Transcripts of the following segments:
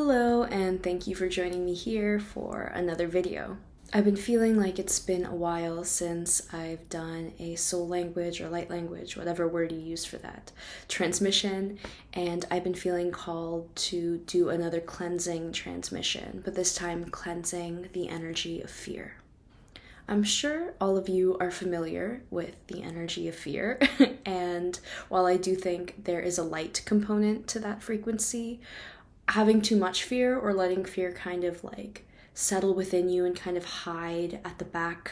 Hello, and thank you for joining me here for another video. I've been feeling like it's been a while since I've done a soul language or light language, whatever word you use for that, transmission, and I've been feeling called to do another cleansing transmission, but this time cleansing the energy of fear. I'm sure all of you are familiar with the energy of fear, and while I do think there is a light component to that frequency, having too much fear or letting fear kind of like settle within you and kind of hide at the back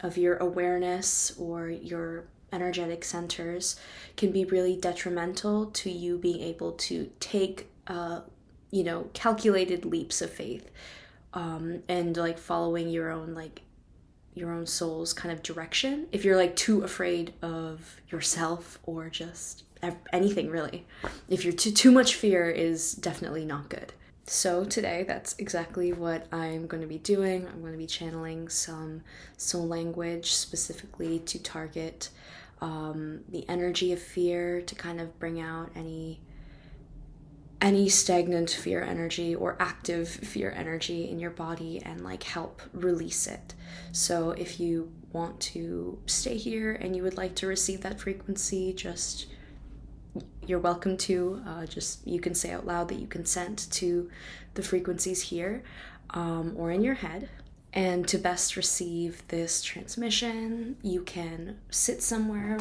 of your awareness or your energetic centers can be really detrimental to you being able to take calculated leaps of faith, and like following your own soul's kind of direction if you're like too afraid of yourself or just anything really. If you're too much fear is definitely not good. So today that's exactly what I'm going to be doing. I'm going to be channeling some soul language specifically to target the energy of fear, to kind of bring out any stagnant fear energy or active fear energy in your body and like help release it. So if you want to stay here and you would like to receive that frequency, you're welcome to. Just you can say out loud that you consent to the frequencies here, or in your head. And to best receive this transmission, you can sit somewhere,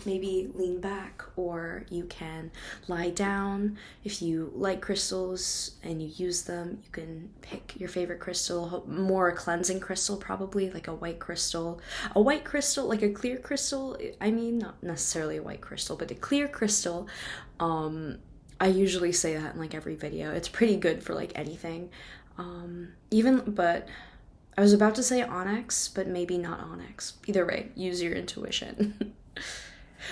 maybe lean back, or you can lie down. If you like crystals and you use them, you can pick your favorite crystal, more a cleansing crystal probably, like a white crystal. A white crystal, like a clear crystal, I mean, not necessarily a white crystal, but a clear crystal. I usually say that in like every video. It's pretty good for like anything. But I was about to say onyx, but maybe not onyx. Either way, use your intuition.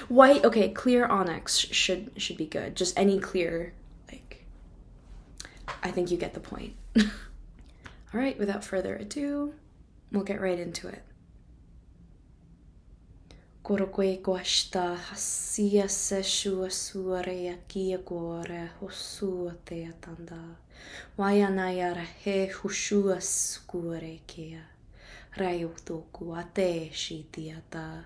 White, okay, clear onyx should be good. Just any clear, like, I think you get the point. All right, without further ado, we'll get right into it. Korokwe kwashta hasia seshua suare akia gore hosua te atanda. Wayanayara he hushua skure kea. Rayotoku ate shitiata.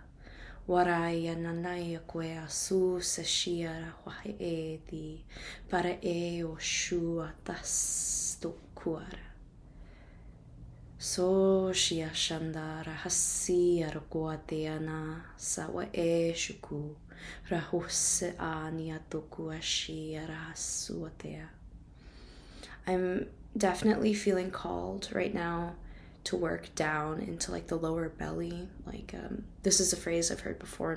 Waraya nanaya kwe asu seshiara wahe edi. Para e o shua tas tokuara. So shia shandara hasi arakoateana sawa e shuku rahose ani atoku ashi arahasuatea. I'm definitely feeling called right now to work down into like the lower belly. Like this is a phrase I've heard before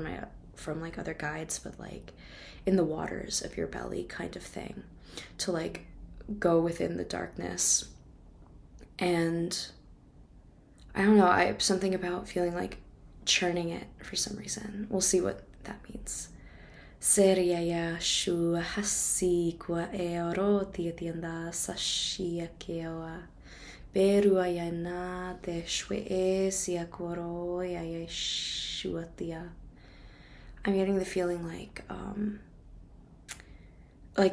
from like other guides, but like in the waters of your belly kind of thing, to like go within the darkness. And I don't know, I have something about feeling like churning it for some reason. We'll see what that means. Seriaya shu hasi kwa eoro tiatianda sashia keoa. Berua na te shwe e sia koro ya shuatia. I'm getting the feeling like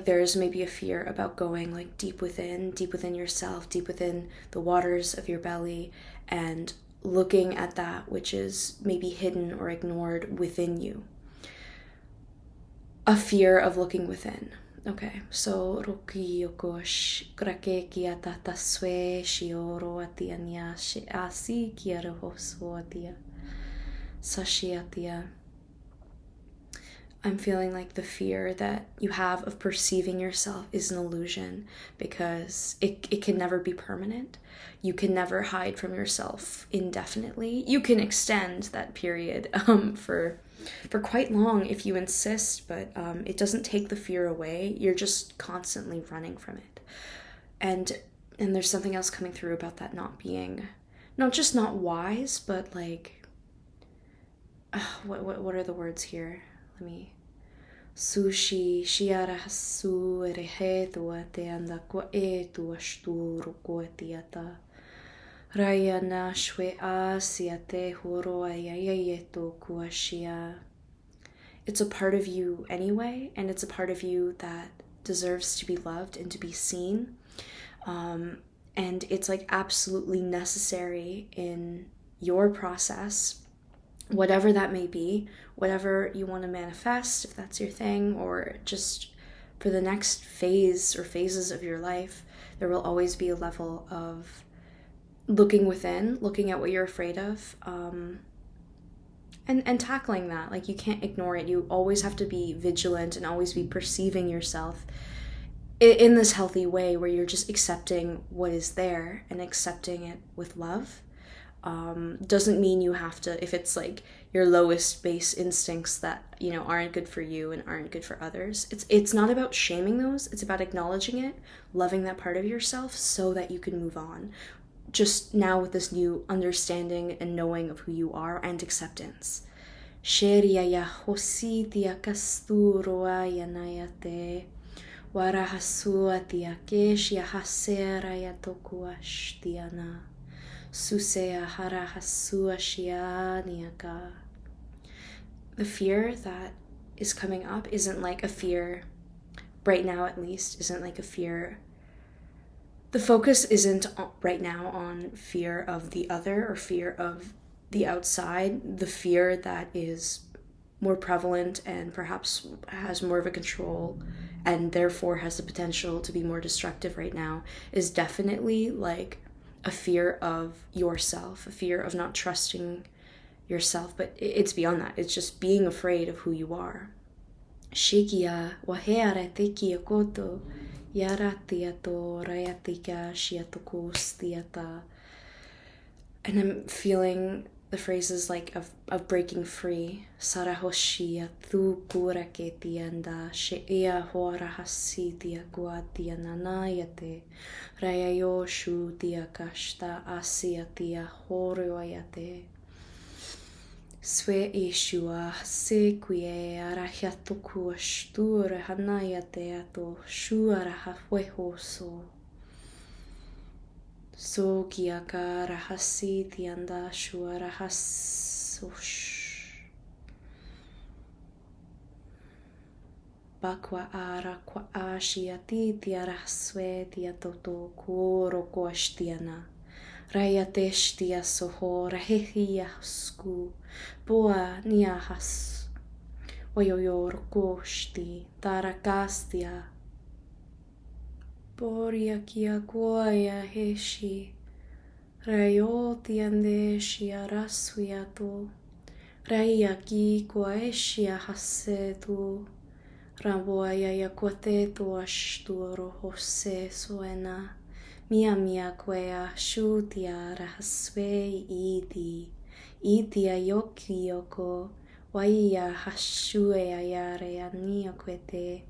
there's maybe a fear about going like deep within yourself, deep within the waters of your belly, and looking at that which is maybe hidden or ignored within you. A fear of looking within. Okay, so roki yokosh krake kia tata swe shioro atiania shi asi kia rehoso atia sashiatia. I'm feeling like the fear that you have of perceiving yourself is an illusion, because it can never be permanent. You can never hide from yourself indefinitely. You can extend that period for quite long if you insist, but it doesn't take the fear away. You're just constantly running from it. And there's something else coming through about that not being, not just not wise, but like, what are the words here? Let me. Sushi shiara hasu erehe tua te anda kwa e tua sturu ko tiata. Raya na shwe a sia te horo ayayeto kuashia. It's a part of you anyway, and it's a part of you that deserves to be loved and to be seen. And it's like absolutely necessary in your process, whatever that may be, whatever you want to manifest, if that's your thing, or just for the next phase or phases of your life, there will always be a level of looking within, looking at what you're afraid of, and tackling that. Like, you can't ignore it. You always have to be vigilant and always be perceiving yourself in this healthy way where you're just accepting what is there and accepting it with love. Doesn't mean you have to, if it's like your lowest base instincts that, you know, aren't good for you and aren't good for others. It's not about shaming those. It's about acknowledging it, loving that part of yourself so that you can move on. Just now with this new understanding and knowing of who you are and acceptance. Sheria ya hosi tia kasturua yanayate. Warahasua kesh yahasera yatokuash tiana. Susea harahasua shianiaka. The fear that is coming up isn't like a fear, right now at least, isn't like a fear. The focus isn't right now on fear of the other or fear of the outside. The fear that is more prevalent and perhaps has more of a control and therefore has the potential to be more destructive right now is definitely like a fear of yourself, a fear of not trusting yourself. But it's beyond that. It's just being afraid of who you are. Shikia waheara tekia koto yaratia to rayatika shiatokos tiata. And I'm feeling the phrases like of breaking free. Sarahoshia tu kurake tianda sheia horahasi tia guatia nanayate rayayoshu tia kashta asia tia horoyate. Swe ishua se quie arahiatoku ashtur hanayate ato shuara hafuehoso. So kiaka rahasi tianda shuara hasosh. Bakwa ara kwa ashiati tiaraswe tiatoto kuro koashtiana. Rayateshtia soho rahehia sku. Boa niahas. Wayoyor koshti tarakastia. Boria kia kuaya heshi. Rayoti andeshia rasuyato. Rayaki kuaeshia hasetu. Raboaya yakuatetu ashturo hose suena. Mia kwea shutia rahaswe iti. Itia yoki yoko. Waiya hashue ayare ania kwete.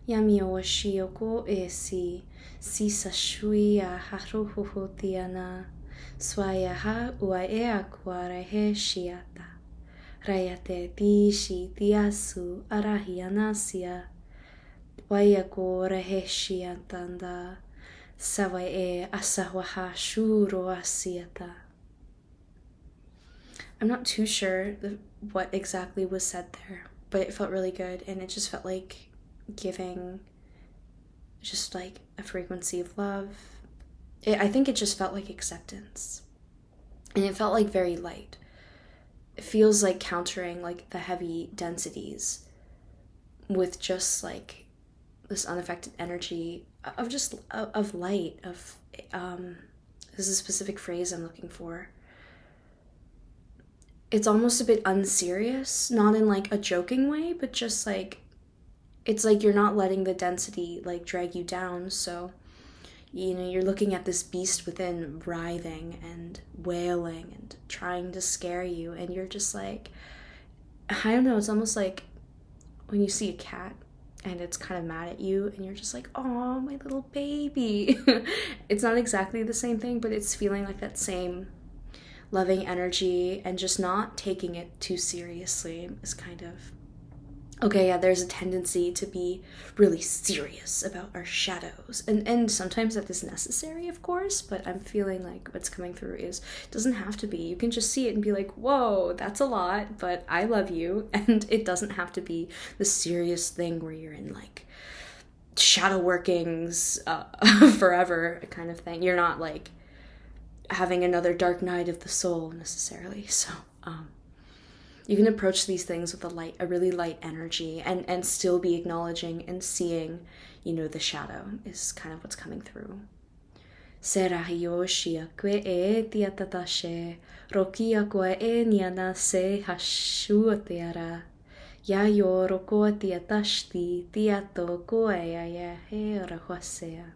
Yami o shioko esi. Sisa shui a haruhuhu tiana. Swaya ha uaea kuara he shiata. Rayate tishi tiasu arahianasia. Waya ko rehe shiatanda. Sawae asawaha shuro asiata. I'm not too sure what exactly was said there, but it felt really good, and it just felt like giving just like a frequency of love. I think it just felt like acceptance, and it felt like very light. It feels like countering like the heavy densities with just like this unaffected energy of just of light, of this is a specific phrase I'm looking for. It's almost a bit unserious, not in like a joking way, but just like it's like you're not letting the density like drag you down. So, you know, you're looking at this beast within writhing and wailing and trying to scare you, and you're just like, I don't know, it's almost like when you see a cat and it's kind of mad at you and you're just like, oh, my little baby. It's not exactly the same thing, but it's feeling like that same loving energy and just not taking it too seriously is kind of, okay, yeah, there's a tendency to be really serious about our shadows. And sometimes that is necessary, of course, but I'm feeling like what's coming through is, it doesn't have to be. You can just see it and be like, whoa, that's a lot, but I love you. And it doesn't have to be the serious thing where you're in like shadow workings forever kind of thing. You're not like having another dark night of the soul necessarily. So you can approach these things with a really light energy, and still be acknowledging and seeing, the shadow is kind of what's coming through. Serahiyoshia kwe e tiatatashe, rokia kwa e niana se hashuatiara. Yayo rokoa tiatashti, tiato koea he rahwasea.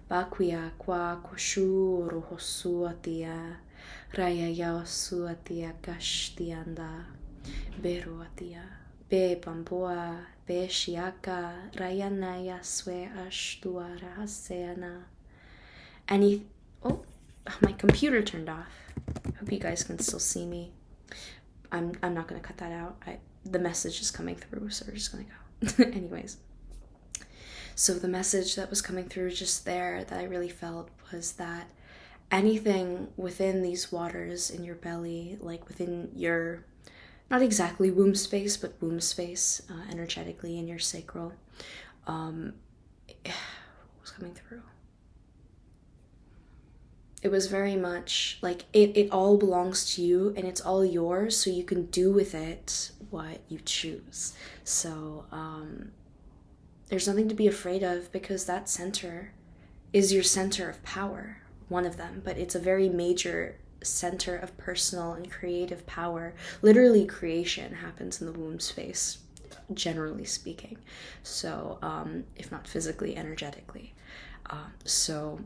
Bakuya kwa kushu rohosuatia, raya yaosuatia kashtianda, beruatia, be bamboa, be shiaka, raya naya swe ashtuara haseana. My computer turned off. Hope you guys can still see me. I'm not gonna cut that out. The message is coming through, so we're just gonna go. Anyways, so the message that was coming through just there that I really felt was that anything within these waters in your belly, like within your, not exactly womb space, but womb space, energetically in your sacral, what was coming through? It was very much like it all belongs to you, and it's all yours, so you can do with it what you choose. So there's nothing to be afraid of, because that center is your center of power, one of them, but it's a very major center of personal and creative power. Literally, creation happens in the womb space, generally speaking. So if not physically, energetically. So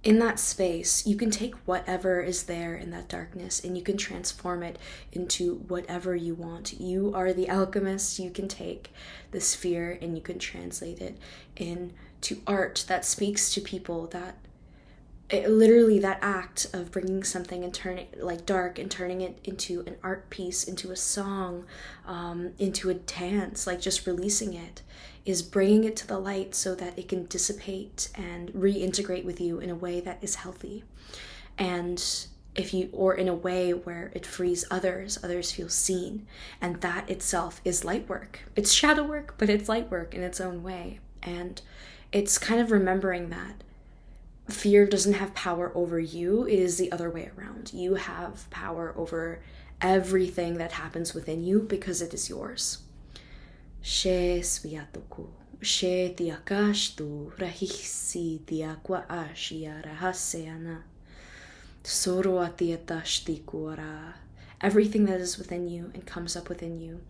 in that space, you can take whatever is there in that darkness and you can transform it into whatever you want. You are the alchemist. You can take this fear and you can translate it into art that speaks to people, literally that act of bringing something and turning it like dark and turning it into an art piece, into a song, into a dance, like just releasing it, is bringing it to the light so that it can dissipate and reintegrate with you in a way that is healthy. And or in a way where it frees others feel seen. And that itself is light work. It's shadow work, but it's light work in its own way. And it's kind of remembering that fear doesn't have power over you. It is the other way around. You have power over everything that happens within you because it is yours. She sviatoku, she tiakashtu, rahisi tiakwa ashia rahaseana. Soroatiatashtikura. Everything that is within you and comes up within you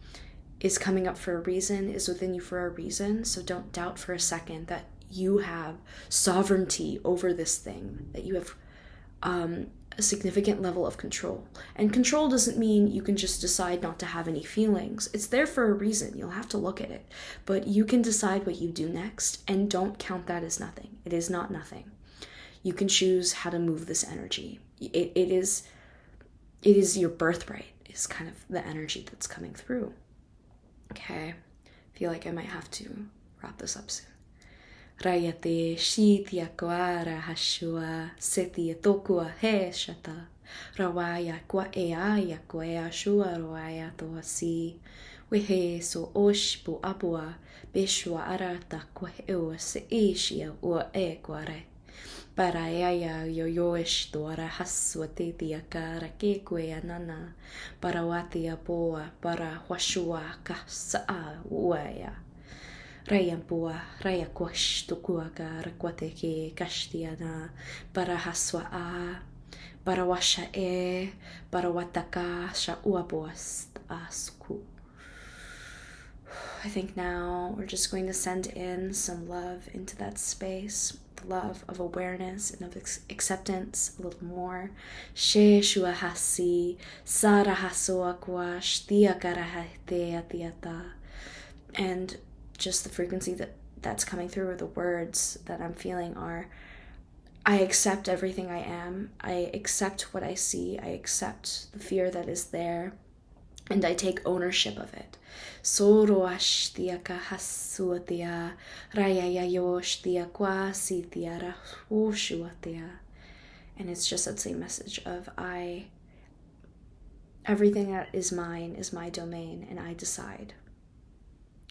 is coming up for a reason, is within you for a reason. So don't doubt for a second that you have sovereignty over this thing, that you have a significant level of control. And control doesn't mean you can just decide not to have any feelings. It's there for a reason. You'll have to look at it. But you can decide what you do next, and don't count that as nothing. It is not nothing. You can choose how to move this energy. It is your birthright, is kind of the energy that's coming through. Okay, I feel like I might have to wrap this up soon. Rayate shitia koara hashua setia tokua he shata rawaya kwa eaya koea shua roaya toasi wehe so oshpu apua beshua arata kwa ewa se ishia ua e kware parayaya yoyoish doara haswa tetia kara ke kwea nana parawatia poa para washua ka saa uaya Rayampua, Rayakwash, Tukuaka, Rakwateke, Kashtiana, Barahaswa A, Barawasha E, Barawataka, Shauaboas, Asku. I think now we're just going to send in some love into that space, the love of awareness and of acceptance a little more. She Shuahasi, Sarahasoakwash, Tiakarahate Atiata. And just the frequency that's coming through, or the words that I'm feeling are, I accept everything I am. I accept what I see. I accept the fear that is there. And I take ownership of it. Soroashtiaka hasuatia, rayayayoshtia kwasitiara ushuatia. And it's just that same message of everything that is mine is my domain, and I decide.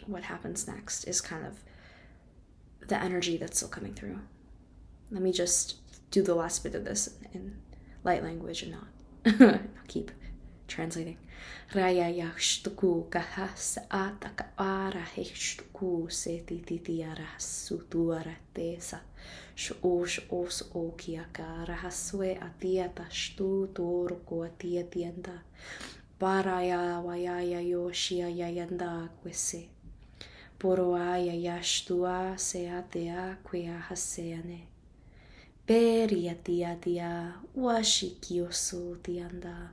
What happens next is kind of the energy that's still coming through. Let me just do the last bit of this in light language and not keep translating. Raya yashtuku kahas atakara heshtuku se titiara sutuara tesa shosh os okiaka rahaswe atiata shtu torko atia tienda baraya wayaya yoshia yayanda kwese poroaya yashtua se atea kwea haseane beria tia washikioso tianda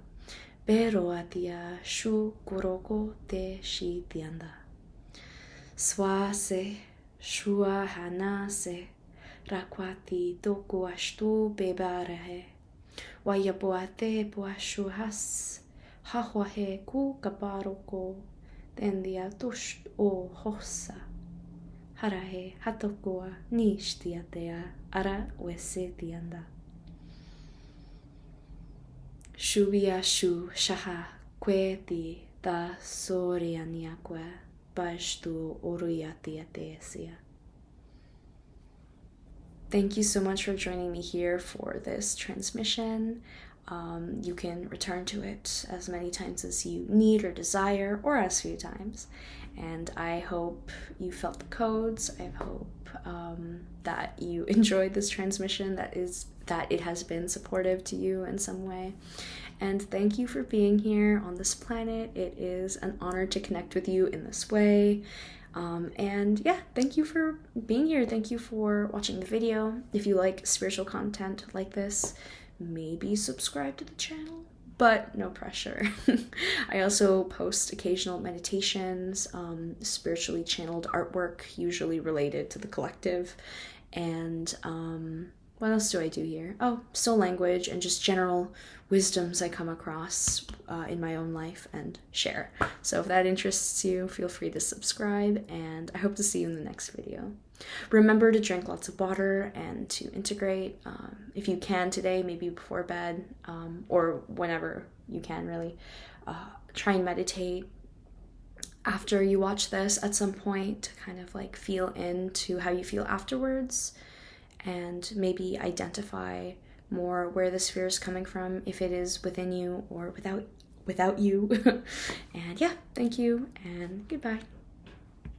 pero atia shu kuroko te shi tianda swa se shua hana se rakwati toku ashtu bebarahe wayapoate poashu has hahwahe ku kaparoko tendia tush o hosa harahe hatokoa nishtiatea ara wese tianda Shubia shu shaha kwe ti ta soriania kwe bashtu oruyati atesia. Thank you so much for joining me here for this transmission. You can return to it as many times as you need or desire, or as few times. And I hope you felt the codes. I hope that you enjoyed this transmission, that it has been supportive to you in some way. And thank you for being here on this planet. It is an honor to connect with you in this way. And yeah, thank you for being here. Thank you for watching the video. If you like spiritual content like this, maybe subscribe to the channel, but no pressure. I also post occasional meditations, spiritually channeled artwork, usually related to the collective. And what else do I do here? Oh, soul language and just general wisdoms I come across in my own life and share. So if that interests you, feel free to subscribe, and I hope to see you in the next video. Remember to drink lots of water and to integrate. If you can today, maybe before bed, or whenever you can, really. Try and meditate after you watch this at some point to kind of like feel into how you feel afterwards, and maybe identify more where this fear is coming from, if it is within you or without you. And yeah, thank you and goodbye.